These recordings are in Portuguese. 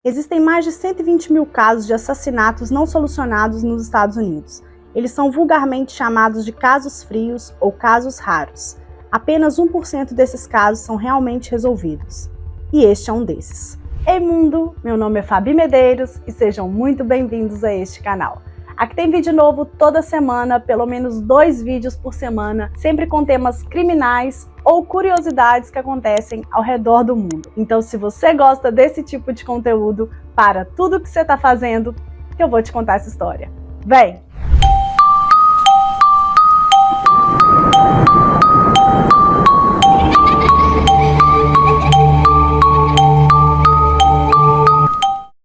Existem mais de 120 mil casos de assassinatos não solucionados nos Estados Unidos. Eles são vulgarmente chamados de casos frios ou casos raros. Apenas 1% desses casos são realmente resolvidos. E este é um desses. Ei mundo, meu nome é Fabi Medeiros e sejam muito bem-vindos a este canal. Aqui tem vídeo novo toda semana, pelo menos 2 vídeos por semana, sempre com temas criminais ou curiosidades que acontecem ao redor do mundo. Então, se você gosta desse tipo de conteúdo, para tudo que você está fazendo, que eu vou te contar essa história. Vem!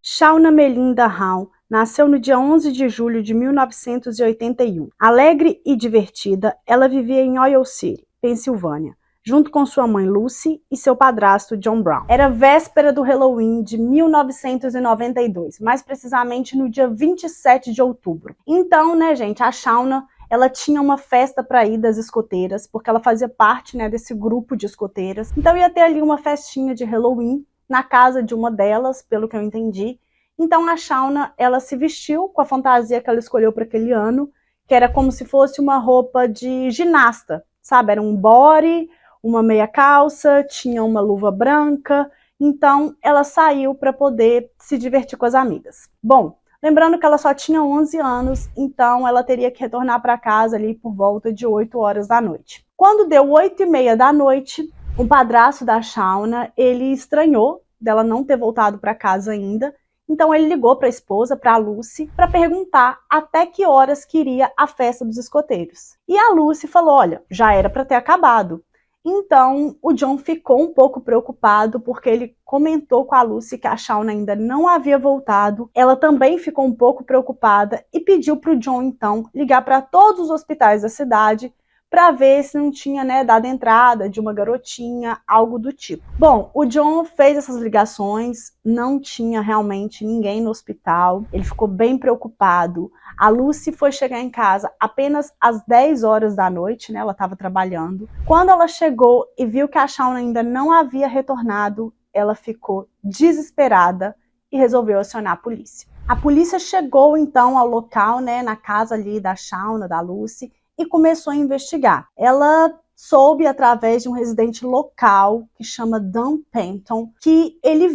Shauna Melinda Hall nasceu no dia 11 de julho de 1981. Alegre e divertida, ela vivia em Oil City, Pensilvânia, junto com sua mãe Lucy e seu padrasto John Brown. Era véspera do Halloween de 1992, mais precisamente no dia 27 de outubro. Então, gente, a Shauna, ela tinha uma festa para ir das escoteiras, porque ela fazia parte, desse grupo de escoteiras. Então ia ter ali uma festinha de Halloween na casa de uma delas, pelo que eu entendi. Então a Shauna, ela se vestiu com a fantasia que ela escolheu para aquele ano, que era como se fosse uma roupa de ginasta, sabe? Era um body, uma meia calça, tinha uma luva branca. Então ela saiu para poder se divertir com as amigas. Bom, lembrando que ela só tinha 11 anos, então ela teria que retornar para casa ali por volta de 8 horas da noite. Quando deu 8h30 da noite, o padrasto da Shauna, ele estranhou dela não ter voltado para casa ainda. Então ele ligou para a esposa, para a Lucy, para perguntar até que horas queria a festa dos escoteiros. E a Lucy falou, olha, já era para ter acabado. Então o John ficou um pouco preocupado porque ele comentou com a Lucy que a Shauna ainda não havia voltado. Ela também ficou um pouco preocupada e pediu para o John então ligar para todos os hospitais da cidade para ver se não tinha dado entrada de uma garotinha, algo do tipo. Bom, o John fez essas ligações, não tinha realmente ninguém no hospital, ele ficou bem preocupado. A Lucy foi chegar em casa apenas às 10 horas da noite, ela estava trabalhando. Quando ela chegou e viu que a Shauna ainda não havia retornado, ela ficou desesperada e resolveu acionar a polícia. A polícia chegou então ao local, na casa ali da Shauna, da Lucy, e começou a investigar. Ela soube através de um residente local que chama Dan Penton, que ele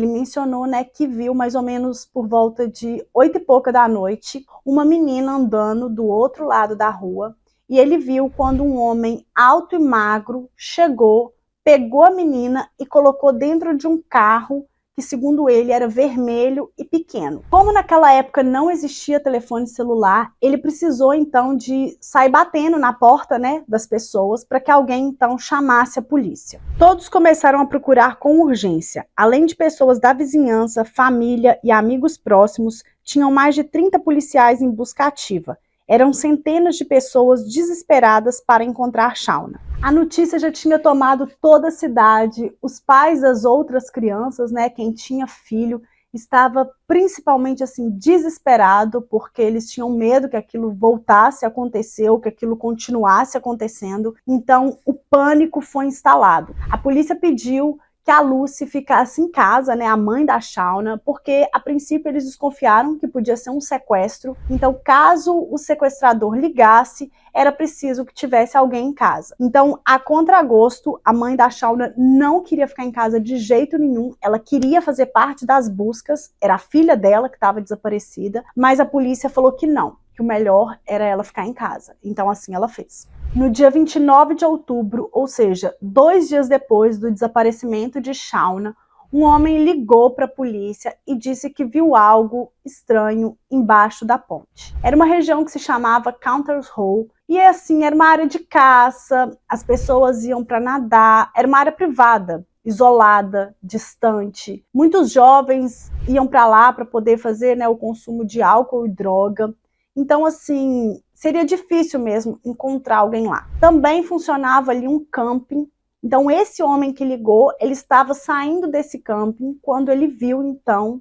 mencionou, que viu mais ou menos por volta de 8 e pouca da noite, uma menina andando do outro lado da rua, e ele viu quando um homem alto e magro chegou, pegou a menina e colocou dentro de um carro que, segundo ele, era vermelho e pequeno. Como naquela época não existia telefone celular, ele precisou então de sair batendo na porta, das pessoas para que alguém então chamasse a polícia. Todos começaram a procurar com urgência. Além de pessoas da vizinhança, família e amigos próximos, tinham mais de 30 policiais em busca ativa. Eram centenas de pessoas desesperadas para encontrar Shauna. A notícia já tinha tomado toda a cidade, os pais das outras crianças, quem tinha filho, estava principalmente assim desesperado, porque eles tinham medo que aquilo voltasse a acontecer ou que aquilo continuasse acontecendo. Então o pânico foi instalado. A polícia pediu que a Lucy ficasse em casa, a mãe da Shauna, porque a princípio eles desconfiaram que podia ser um sequestro. Então, caso o sequestrador ligasse, era preciso que tivesse alguém em casa. Então, a contragosto, a mãe da Shauna não queria ficar em casa de jeito nenhum, ela queria fazer parte das buscas, era a filha dela que estava desaparecida, mas a polícia falou que não, que o melhor era ela ficar em casa. Então, assim ela fez. No dia 29 de outubro, ou seja, 2 dias depois do desaparecimento de Shauna, um homem ligou para a polícia e disse que viu algo estranho embaixo da ponte. Era uma região que se chamava Counters Hole e assim, era uma área de caça, as pessoas iam para nadar, era uma área privada, isolada, distante. Muitos jovens iam para lá para poder fazer o consumo de álcool e droga. Então, assim, seria difícil mesmo encontrar alguém lá. Também funcionava ali um camping. Então, esse homem que ligou, ele estava saindo desse camping quando ele viu, então,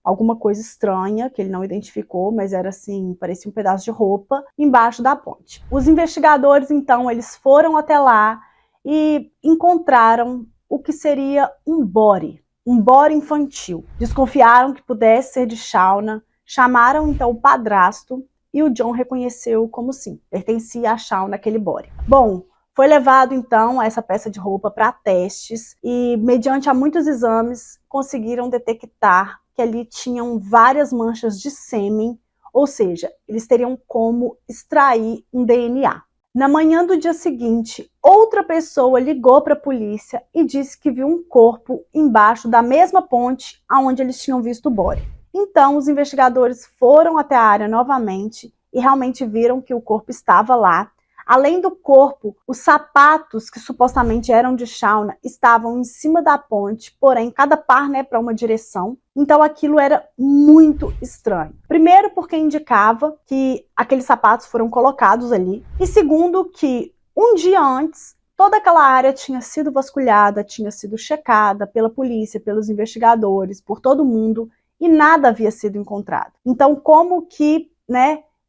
alguma coisa estranha, que ele não identificou, mas era assim, parecia um pedaço de roupa, embaixo da ponte. Os investigadores, então, eles foram até lá e encontraram o que seria um body, um body infantil. Desconfiaram que pudesse ser de Shauna, chamaram então o padrasto e o John reconheceu como sim, pertencia a Shauna aquele body. Bom, foi levado então essa peça de roupa para testes e, mediante a muitos exames, conseguiram detectar que ali tinham várias manchas de sêmen, ou seja, eles teriam como extrair um DNA. Na manhã do dia seguinte, outra pessoa ligou para a polícia e disse que viu um corpo embaixo da mesma ponte onde eles tinham visto o body. Então, os investigadores foram até a área novamente e realmente viram que o corpo estava lá. Além do corpo, os sapatos que supostamente eram de Shauna estavam em cima da ponte, porém cada par, para uma direção. Então aquilo era muito estranho. Primeiro porque indicava que aqueles sapatos foram colocados ali. E segundo que um dia antes, toda aquela área tinha sido vasculhada, tinha sido checada pela polícia, pelos investigadores, por todo mundo, e nada havia sido encontrado. Então como que,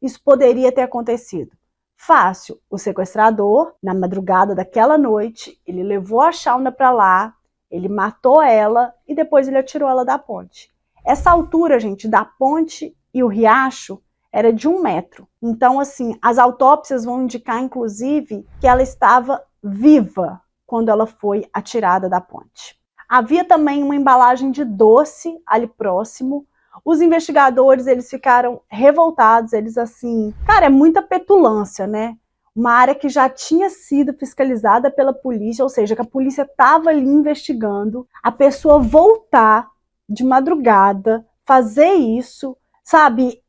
isso poderia ter acontecido? Fácil, o sequestrador, na madrugada daquela noite, ele levou a Shauna para lá, ele matou ela e depois ele atirou ela da ponte. Essa altura, gente, da ponte e o riacho era de 1 metro. Então, assim, as autópsias vão indicar, inclusive, que ela estava viva quando ela foi atirada da ponte. Havia também uma embalagem de doce ali próximo. Os investigadores, eles ficaram revoltados, eles assim... Cara, é muita petulância, Uma área que já tinha sido fiscalizada pela polícia, ou seja, que a polícia estava ali investigando, a pessoa voltar de madrugada, fazer isso, sabe?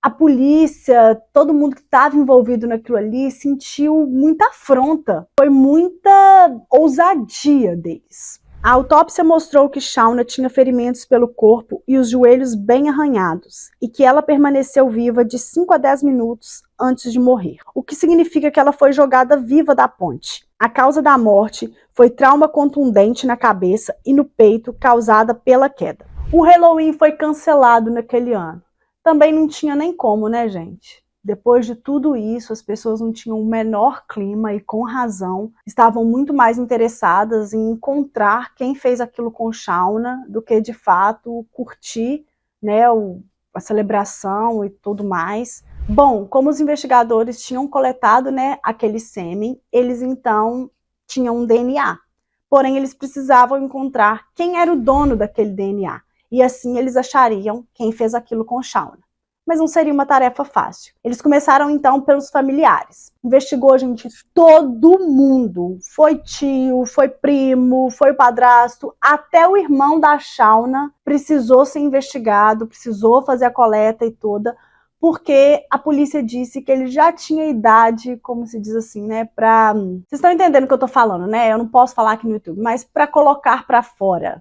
A polícia, todo mundo que estava envolvido naquilo ali, sentiu muita afronta. Foi muita ousadia deles. A autópsia mostrou que Shauna tinha ferimentos pelo corpo e os joelhos bem arranhados, e que ela permaneceu viva de 5 a 10 minutos antes de morrer, o que significa que ela foi jogada viva da ponte. A causa da morte foi trauma contundente na cabeça e no peito causada pela queda. O Halloween foi cancelado naquele ano. Também não tinha nem como, gente? Depois de tudo isso, as pessoas não tinham o menor clima e, com razão, estavam muito mais interessadas em encontrar quem fez aquilo com Shauna do que, de fato, curtir a celebração e tudo mais. Bom, como os investigadores tinham coletado aquele sêmen, eles então tinham um DNA. Porém, eles precisavam encontrar quem era o dono daquele DNA. E assim eles achariam quem fez aquilo com Shauna. Mas não seria uma tarefa fácil. Eles começaram então pelos familiares. Investigou, gente, todo mundo. Foi tio, foi primo, foi padrasto, até o irmão da Shauna precisou ser investigado, precisou fazer a coleta e toda, porque a polícia disse que ele já tinha idade, como se diz assim, pra... Vocês estão entendendo o que eu tô falando, Eu não posso falar aqui no YouTube, mas para colocar para fora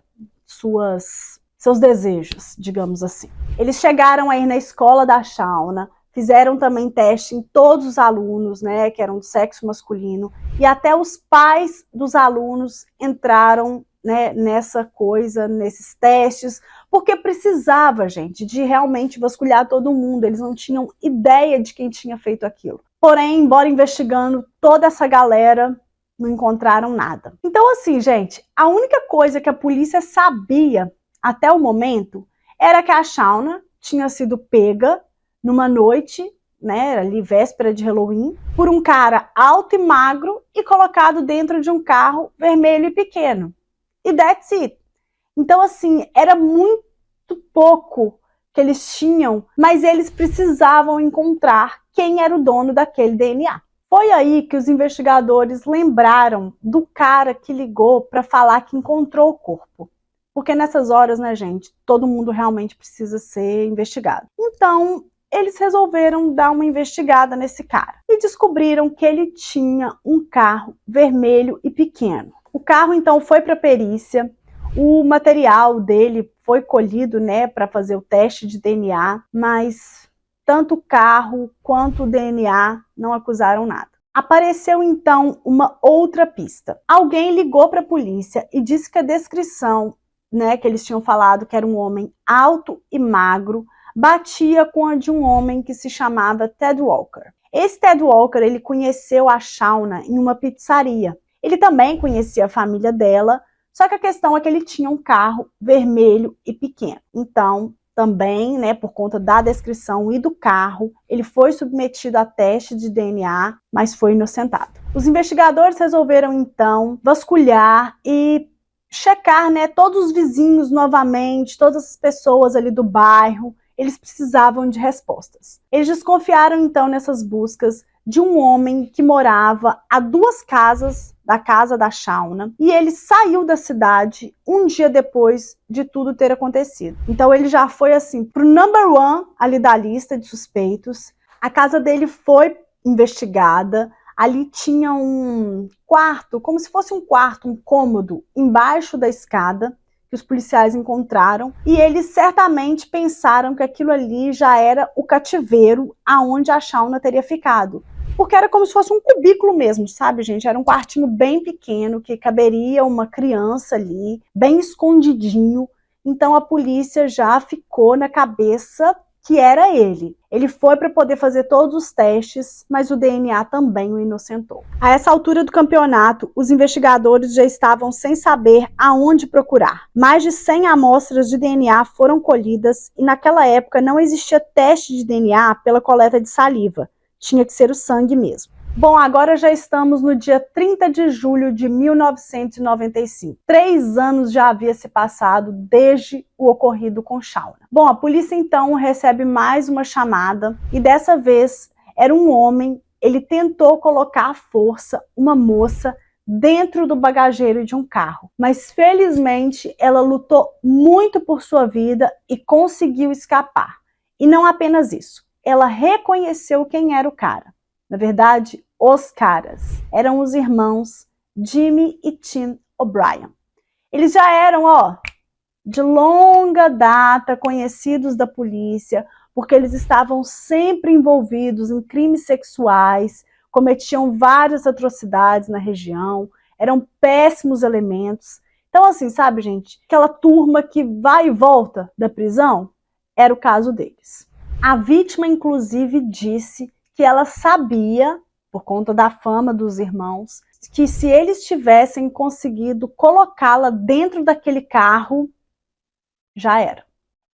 seus desejos, digamos assim. Eles chegaram a ir na escola da Shauna, fizeram também teste em todos os alunos, que eram do sexo masculino, e até os pais dos alunos entraram nesses testes, porque precisava, gente, de realmente vasculhar todo mundo. Eles não tinham ideia de quem tinha feito aquilo. Porém, embora investigando toda essa galera, não encontraram nada. Então, assim, gente, a única coisa que a polícia sabia até o momento era que a Shauna tinha sido pega numa noite, ali véspera de Halloween, por um cara alto e magro e colocado dentro de um carro vermelho e pequeno. E that's it. Então, assim, era muito pouco que eles tinham, mas eles precisavam encontrar quem era o dono daquele DNA. Foi aí que os investigadores lembraram do cara que ligou para falar que encontrou o corpo. Porque nessas horas, gente, todo mundo realmente precisa ser investigado. Então, eles resolveram dar uma investigada nesse cara. E descobriram que ele tinha um carro vermelho e pequeno. O carro, então, foi para a perícia. O material dele foi colhido, para fazer o teste de DNA. Mas tanto o carro quanto o DNA não acusaram nada. Apareceu, então, uma outra pista. Alguém ligou para a polícia e disse que a descrição que eles tinham falado que era um homem alto e magro, batia com a de um homem que se chamava Ted Walker. Esse Ted Walker, ele conheceu a Shauna em uma pizzaria. Ele também conhecia a família dela, Só que a questão é que ele tinha um carro vermelho e pequeno. Então, também, né, por conta da descrição e do carro, ele foi submetido a teste de DNA, mas foi inocentado. Os investigadores resolveram, então, vasculhar e checar, né, todos os vizinhos novamente, todas as pessoas ali do bairro. Eles precisavam de respostas. Eles desconfiaram, então, nessas buscas de um homem que morava a 2 casas da casa da Shauna, e ele saiu da cidade um dia depois de tudo ter acontecido. Então ele já foi assim pro number 1 ali da lista de suspeitos. A casa dele foi investigada. Ali tinha um quarto, como se fosse um quarto, um cômodo embaixo da escada que os policiais encontraram, e eles certamente pensaram que aquilo ali já era o cativeiro aonde a Shauna teria ficado. Porque era como se fosse um cubículo mesmo, sabe, gente? Era um quartinho bem pequeno, que caberia uma criança ali, bem escondidinho. Então a polícia já ficou na cabeça que era ele. Ele foi para poder fazer todos os testes, mas o DNA também o inocentou. A essa altura do campeonato, os investigadores já estavam sem saber aonde procurar. Mais de 100 amostras de DNA foram colhidas e naquela época não existia teste de DNA pela coleta de saliva. Tinha que ser o sangue mesmo. Bom, agora já estamos no dia 30 de julho de 1995. 3 anos já havia se passado desde o ocorrido com Shauna. Bom, a polícia então recebe mais uma chamada e dessa vez era um homem. Ele tentou colocar à força uma moça dentro do bagageiro de um carro, mas felizmente ela lutou muito por sua vida e conseguiu escapar. E não apenas isso, ela reconheceu quem era o cara. Na verdade, os caras eram os irmãos Jimmy e Tim O'Brien. Eles já eram, de longa data conhecidos da polícia, porque eles estavam sempre envolvidos em crimes sexuais, cometiam várias atrocidades na região, eram péssimos elementos. Então, assim, sabe, gente, aquela turma que vai e volta da prisão, era o caso deles. A vítima, inclusive, disse que ela sabia, por conta da fama dos irmãos, que se eles tivessem conseguido colocá-la dentro daquele carro, já era.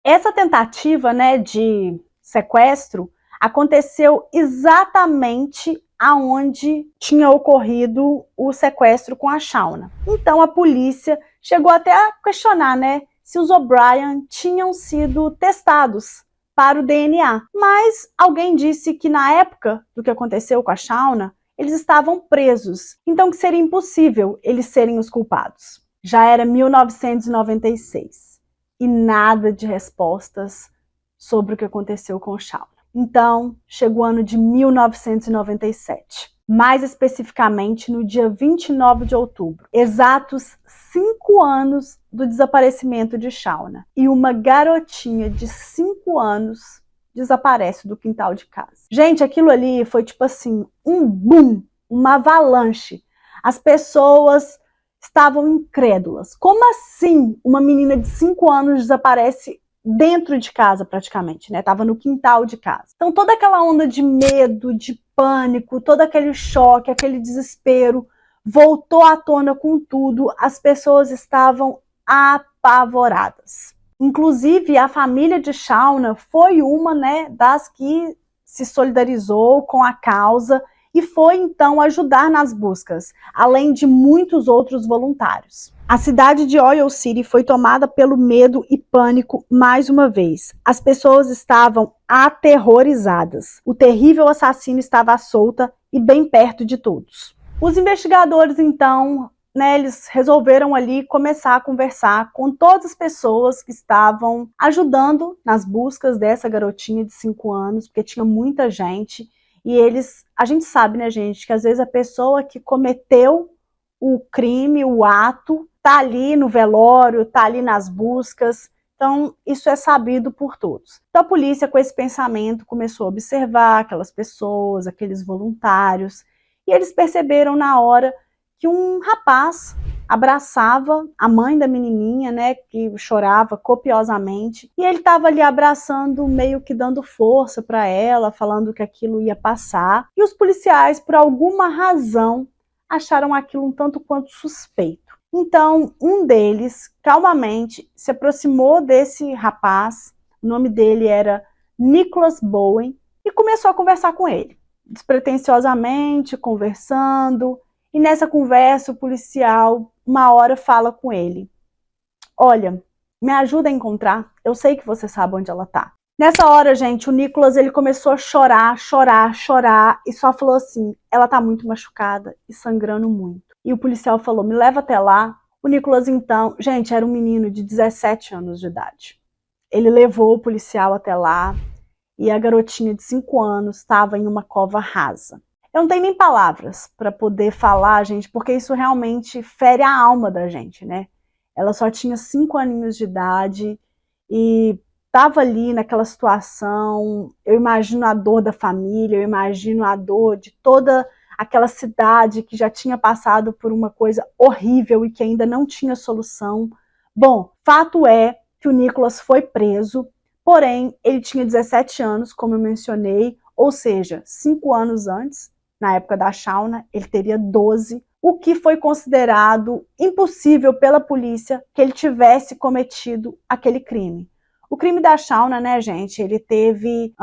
Essa tentativa, né, de sequestro aconteceu exatamente aonde tinha ocorrido o sequestro com a Shauna. Então a polícia chegou até a questionar, né, se os O'Brien tinham sido testados para o DNA. Mas alguém disse que na época do que aconteceu com a Shauna, eles estavam presos, então que seria impossível eles serem os culpados. Já era 1996 e nada de respostas sobre o que aconteceu com Shauna. Então chegou o ano de 1997. Mais especificamente no dia 29 de outubro, exatos 5 anos do desaparecimento de Shauna. E uma garotinha de 5 anos desaparece do quintal de casa. Gente, aquilo ali foi tipo assim, um boom, uma avalanche. As pessoas estavam incrédulas. Como assim uma menina de 5 anos desaparece dentro de casa praticamente, né? Tava no quintal de casa. Então toda aquela onda de medo, de pânico, todo aquele choque, aquele desespero, voltou à tona com tudo. As pessoas estavam apavoradas. Inclusive, a família de Shauna foi uma, né, das que se solidarizou com a causa e foi, então, ajudar nas buscas, além de muitos outros voluntários. A cidade de Oil City foi tomada pelo medo e pânico mais uma vez. As pessoas estavam aterrorizadas. O terrível assassino estava à solta e bem perto de todos. Os investigadores, então, né, eles resolveram ali começar a conversar com todas as pessoas que estavam ajudando nas buscas dessa garotinha de 5 anos, porque tinha muita gente. E a gente sabe, né, gente, que às vezes a pessoa que cometeu o crime, o ato, tá ali no velório, tá ali nas buscas. Então, isso é sabido por todos. Então, a polícia, com esse pensamento, começou a observar aquelas pessoas, aqueles voluntários, e eles perceberam na hora que um rapaz abraçava a mãe da menininha, né, que chorava copiosamente, e ele estava ali abraçando, meio que dando força para ela, falando que aquilo ia passar. E os policiais, por alguma razão, acharam aquilo um tanto quanto suspeito. Então, um deles, calmamente, se aproximou desse rapaz, o nome dele era Nicholas Bowen, e começou a conversar com ele, despretensiosamente, conversando, e nessa conversa o policial, uma hora, fala com ele: olha, me ajuda a encontrar, eu sei que você sabe onde ela tá. Nessa hora, gente, o Nicholas, ele começou a chorar, e só falou assim: ela tá muito machucada e sangrando muito. E o policial falou: me leva até lá. O Nicholas, então, gente, era um menino de 17 anos de idade. Ele levou o policial até lá e a garotinha de 5 anos estava em uma cova rasa. Eu não tenho nem palavras para poder falar, gente, porque isso realmente fere a alma da gente, né? Ela só tinha 5 aninhos de idade e estava ali naquela situação. Eu imagino a dor da família, eu imagino a dor de toda aquela cidade que já tinha passado por uma coisa horrível e que ainda não tinha solução. Bom, fato é que o Nicholas foi preso, porém ele tinha 17 anos, como eu mencionei, ou seja, 5 anos antes, na época da Shauna, ele teria 12, o que foi considerado impossível pela polícia que ele tivesse cometido aquele crime. O crime da Shauna, né, gente, ele teve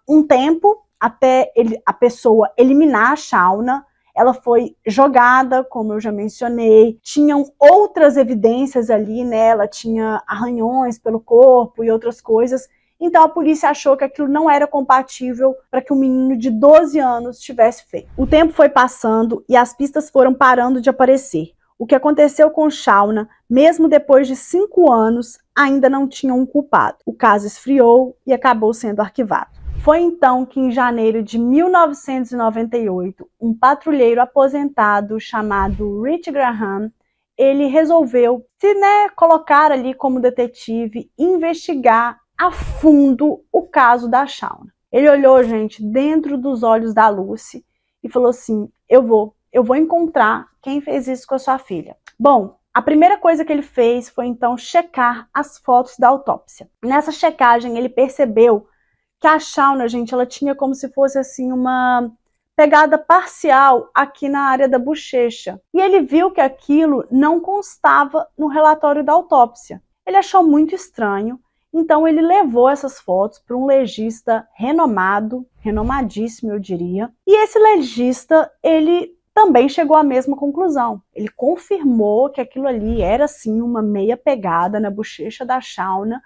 um tempo até a pessoa eliminar a Shauna. Ela foi jogada, como eu já mencionei, tinham outras evidências ali, né, ela tinha arranhões pelo corpo e outras coisas, então a polícia achou que aquilo não era compatível para que um menino de 12 anos tivesse feito. O tempo foi passando e as pistas foram parando de aparecer. O que aconteceu com Shauna, mesmo depois de 5 anos, ainda não tinha um culpado. O caso esfriou e acabou sendo arquivado. Foi então que, em janeiro de 1998, um patrulheiro aposentado chamado Rich Graham, ele resolveu se colocar ali como detetive e investigar a fundo o caso da Shauna. Ele olhou, gente, dentro dos olhos da Lucy e falou assim: eu vou encontrar quem fez isso com a sua filha. Bom, a primeira coisa que ele fez foi então checar as fotos da autópsia. Nessa checagem ele percebeu que a Shauna, gente, ela tinha como se fosse assim uma pegada parcial aqui na área da bochecha. E ele viu que aquilo não constava no relatório da autópsia. Ele achou muito estranho, então ele levou essas fotos para um legista renomado, renomadíssimo, eu diria. E esse legista, ele também chegou à mesma conclusão. Ele confirmou que aquilo ali era sim uma meia pegada na bochecha da Shauna.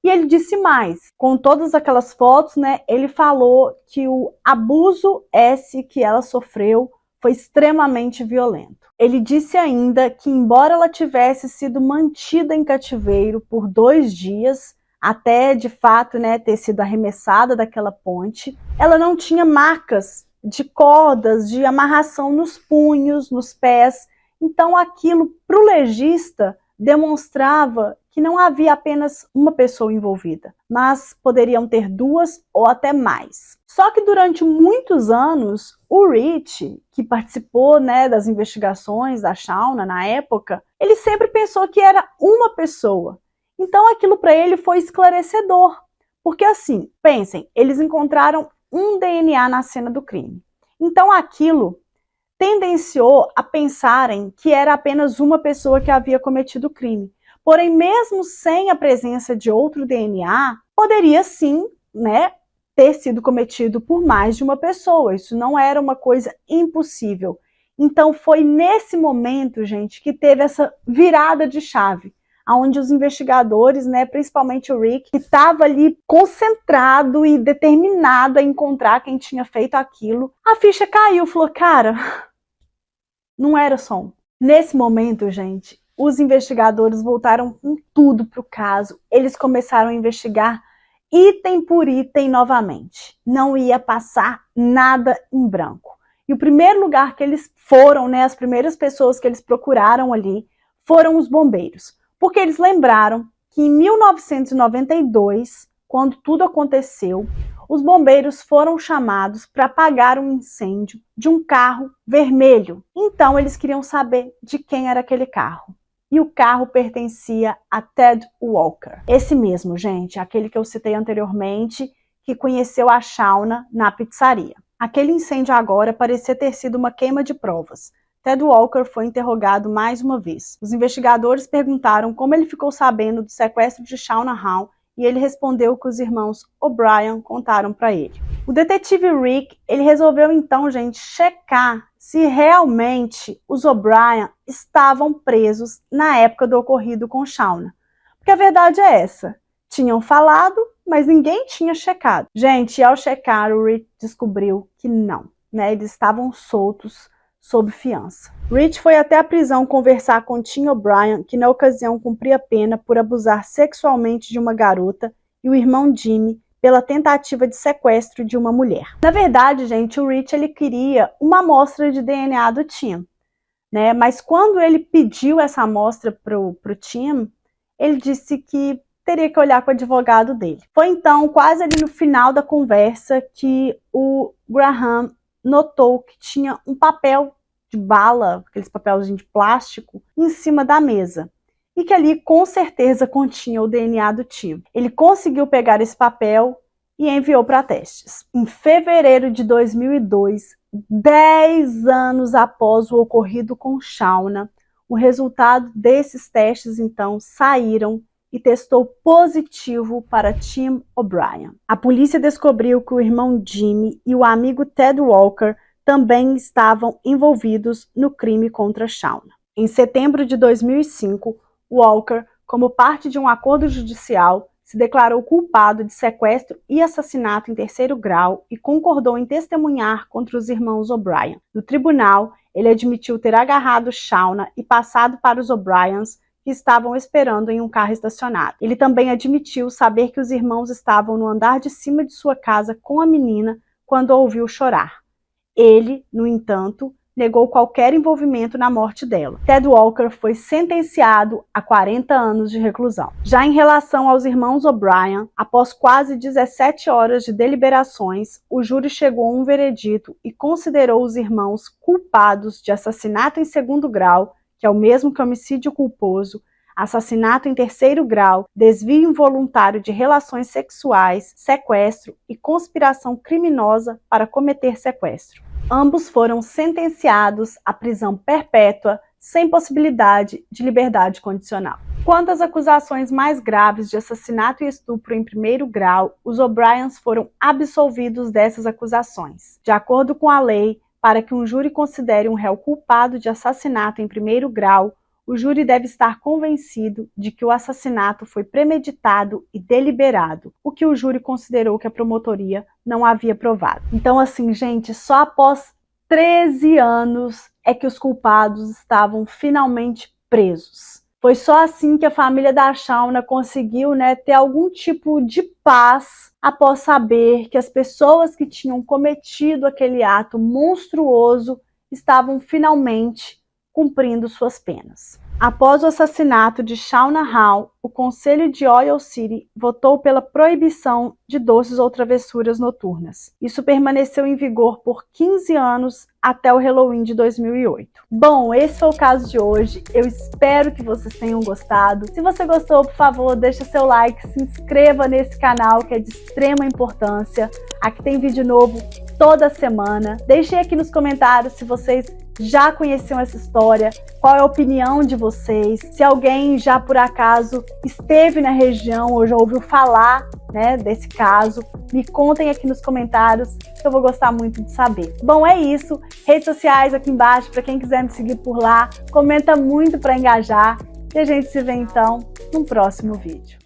E ele disse mais, com todas aquelas fotos, né, ele falou que o abuso que ela sofreu foi extremamente violento. Ele disse ainda que, embora ela tivesse sido mantida em cativeiro por 2 dias, até de fato, né, ter sido arremessada daquela ponte, ela não tinha marcas de cordas, de amarração nos punhos, nos pés. Então aquilo, para o legista, demonstrava que não havia apenas uma pessoa envolvida, mas poderiam ter 2 ou até mais. Só que durante muitos anos, o Rich, que participou, né, das investigações da Shauna na época, ele sempre pensou que era uma pessoa. Então aquilo para ele foi esclarecedor, porque assim, pensem, eles encontraram um DNA na cena do crime. Então aquilo tendenciou a pensarem que era apenas uma pessoa que havia cometido o crime. Porém, mesmo sem a presença de outro DNA, poderia sim, né, ter sido cometido por mais de uma pessoa. Isso não era uma coisa impossível. Então foi nesse momento, gente, que teve essa virada de chave, onde os investigadores, né, principalmente o Rick, que estava ali concentrado e determinado a encontrar quem tinha feito aquilo, a ficha caiu, falou: cara, não era só um. Nesse momento, gente, os investigadores voltaram com tudo para o caso. Eles começaram a investigar item por item novamente. Não ia passar nada em branco. E o primeiro lugar que eles foram, né, as primeiras pessoas que eles procuraram ali, foram os bombeiros. Porque eles lembraram que em 1992, quando tudo aconteceu, os bombeiros foram chamados para apagar um incêndio de um carro vermelho. Então eles queriam saber de quem era aquele carro. E o carro pertencia a Ted Walker. Esse mesmo, gente, aquele que eu citei anteriormente, que conheceu a Shauna na pizzaria. Aquele incêndio agora parecia ter sido uma queima de provas. Ted Walker foi interrogado mais uma vez. Os investigadores perguntaram como ele ficou sabendo do sequestro de Shauna Hall e ele respondeu que os irmãos O'Brien contaram para ele. O detetive Rick, ele resolveu então, gente, checar se realmente os O'Brien estavam presos na época do ocorrido com Shauna. Porque a verdade é essa, tinham falado, mas ninguém tinha checado. Gente, ao checar, o Rick descobriu que não, né? Eles estavam soltos sob fiança. Rich foi até a prisão conversar com Tim O'Brien, que na ocasião cumpria pena por abusar sexualmente de uma garota, e o irmão Jimmy pela tentativa de sequestro de uma mulher. Na verdade, gente, o Rich ele queria uma amostra de DNA do Tim, né? Mas quando ele pediu essa amostra pro Tim, ele disse que teria que olhar com o advogado dele. Foi então, quase ali no final da conversa, que o Graham notou que tinha um papel de bala, aqueles papelzinhos de plástico, em cima da mesa. E que ali com certeza continha o DNA do Tim. Ele conseguiu pegar esse papel e enviou para testes. Em fevereiro de 2002, 10 anos após o ocorrido com Shauna, o resultado desses testes então saíram e testou positivo para Tim O'Brien. A polícia descobriu que o irmão Jimmy e o amigo Ted Walker também estavam envolvidos no crime contra Shauna. Em setembro de 2005, Walker, como parte de um acordo judicial, se declarou culpado de sequestro e assassinato em terceiro grau e concordou em testemunhar contra os irmãos O'Brien. No tribunal, ele admitiu ter agarrado Shauna e passado para os O'Briens, que estavam esperando em um carro estacionado. Ele também admitiu saber que os irmãos estavam no andar de cima de sua casa com a menina quando a ouviu chorar. Ele, no entanto, negou qualquer envolvimento na morte dela. Ted Walker foi sentenciado a 40 anos de reclusão. Já em relação aos irmãos O'Brien, após quase 17 horas de deliberações, o júri chegou a um veredito e considerou os irmãos culpados de assassinato em segundo grau, que é o mesmo que homicídio culposo, assassinato em terceiro grau, desvio involuntário de relações sexuais, sequestro e conspiração criminosa para cometer sequestro. Ambos foram sentenciados à prisão perpétua, sem possibilidade de liberdade condicional. Quanto às acusações mais graves de assassinato e estupro em primeiro grau, os O'Briens foram absolvidos dessas acusações. De acordo com a lei, para que um júri considere um réu culpado de assassinato em primeiro grau, o júri deve estar convencido de que o assassinato foi premeditado e deliberado, o que o júri considerou que a promotoria não havia provado. Então, assim, gente, só após 13 anos é que os culpados estavam finalmente presos. Foi só assim que a família da Shauna conseguiu, ter algum tipo de paz após saber que as pessoas que tinham cometido aquele ato monstruoso estavam finalmente cumprindo suas penas. Após o assassinato de Shauna Hall, o Conselho de Oil City votou pela proibição de doces ou travessuras noturnas. Isso permaneceu em vigor por 15 anos até o Halloween de 2008. Bom, esse foi o caso de hoje. Eu espero que vocês tenham gostado. Se você gostou, por favor, deixa seu like, se inscreva nesse canal que é de extrema importância. Aqui tem vídeo novo toda semana. Deixem aqui nos comentários se vocês já conheciam essa história, qual é a opinião de vocês, se alguém já por acaso esteve na região ou já ouviu falar, desse caso, me contem aqui nos comentários que eu vou gostar muito de saber. Bom, é isso, redes sociais aqui embaixo para quem quiser me seguir por lá, comenta muito para engajar e a gente se vê então no próximo vídeo.